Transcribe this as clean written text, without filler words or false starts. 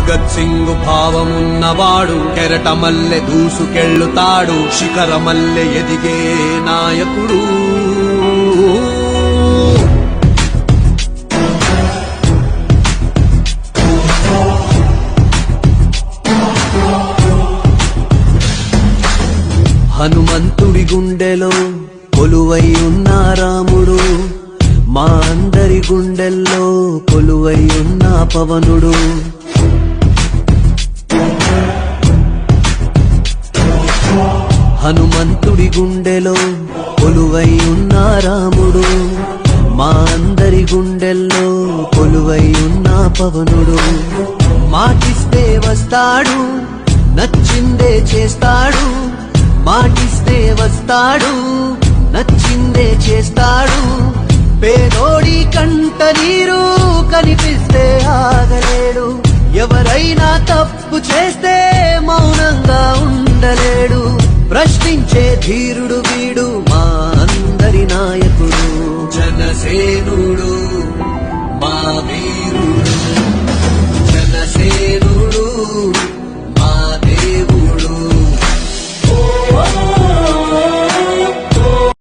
భగత్ సింగ్ భావమున్నవాడు కెరటమల్లె దూసుకెళ్ళుతాడు శిఖరమల్లె ఎదిగే నాయకుడు హనుమంతుడి గుండెలో కొలువై ఉన్న రాముడు మా అందరి గుండెల్లో కొలువై ఉన్న పవనుడు హనుమంతుడి గుండెలో కొలువై ఉన్న రాముడు మా అందరి గుండెల్లో కొలువై ఉన్న పవనుడు మాటిస్తే వస్తాడు నచ్చిందే చేస్తాడు మాటిస్తే వస్తాడు నచ్చిందే చేస్తాడు పేదోడి కంట నీరు కనిపిస్తే ఆగలేడు ఎవరైనా తప్పు చేస్తే మౌనంగా ఉండలేడు ప్రశ్నించే ధీరుడు వీడు మా అందరి నాయకుడు జనసేనుడు మా వీరుడు జనసేనుడు మా దేవుడు